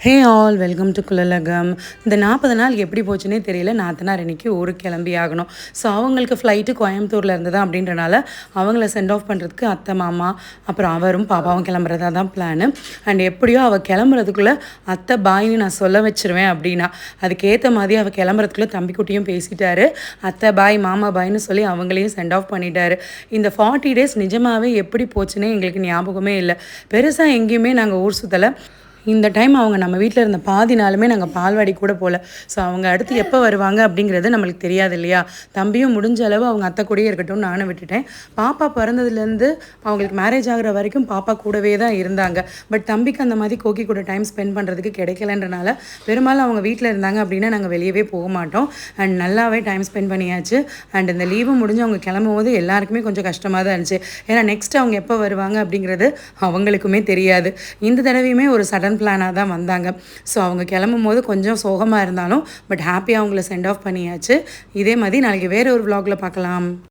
Hey all welcome to குலலகம். இந்த 40 நாள் எப்படி போச்சுன்னே தெரியல. நாத்தனார் இன்னைக்கு ஊருக்கு கிளம்பி ஆகணும். ஸோ அவங்களுக்கு ஃப்ளைட்டு கோயம்புத்தூரில் இருந்து தான் அப்படின்றனால அவங்கள சென்ட் ஆஃப் பண்ணுறதுக்கு அத்தை மாமா அப்புறம் அவரும் பாப்பாவும் கிளம்புறதா தான் பிளானு. அண்ட் எப்படியோ அவள் கிளம்புறதுக்குள்ளே அத்தை பாயின்னு நான் சொல்ல வச்சுருவேன் அப்படின்னா அதுக்கேற்ற மாதிரி அவள் கிளம்புறதுக்குள்ளே தம்பிக்குட்டியும் பேசிட்டாரு. அத்தை பாய் மாமா பாய்னு சொல்லி அவங்களையும் சென்ட் ஆஃப் பண்ணிட்டாரு. இந்த 40 டேஸ் நிஜமாகவே எப்படி போச்சுன்னே எங்களுக்கு ஞாபகமே இல்லை. பெருசாக எங்கேயுமே நாங்கள் ஊர் சுற்றலை. இந்த டைம் அவங்க நம்ம வீட்டில் இருந்த பாதி நாளுமே நாங்கள் பால்வாடி கூட போகல. ஸோ அவங்க அடுத்து எப்போ வருவாங்க அப்படிங்கிறது நம்மளுக்கு தெரியாது இல்லையா. தம்பியும் முடிஞ்ச அளவு அவங்க அத்தை கூடயே இருக்கட்டும் நானும் விட்டுட்டேன். பாப்பா பிறந்ததுலேருந்து அவங்களுக்கு மேரேஜ் ஆகிற வரைக்கும் பாப்பா கூடவே தான் இருந்தாங்க. பட் தம்பிக்கு அந்த மாதிரி கோகி கூட டைம் ஸ்பெண்ட் பண்ணுறதுக்கு கிடைக்கலன்றனால பெரும்பாலும் அவங்க வீட்டில் இருந்தாங்க அப்படின்னா நாங்கள் வெளியவே போக மாட்டோம். அண்ட் நல்லாவே டைம் ஸ்பெண்ட் பண்ணியாச்சு. அண்ட் இந்த லீவு முடிஞ்சு அவங்க கிளம்பும் போது எல்லாருக்குமே கொஞ்சம் கஷ்டமாக தான் இருந்துச்சு. ஏன்னா நெக்ஸ்ட் அவங்க எப்போ வருவாங்க அப்படிங்கிறது அவங்களுக்குமே தெரியாது. இந்த தடவையுமே ஒரு சடன் பிளானாக தான் வந்தாங்க. ஸோ அவங்க கிளம்பும் போது கொஞ்சம் சோகமாக இருந்தாலும் பட் ஹாப்பியாக அவங்கள சென்ட் ஆஃப் பண்ணியாச்சு. இதே மாதிரி நாளைக்கு வேறு ஒரு vlogல பார்க்கலாம்.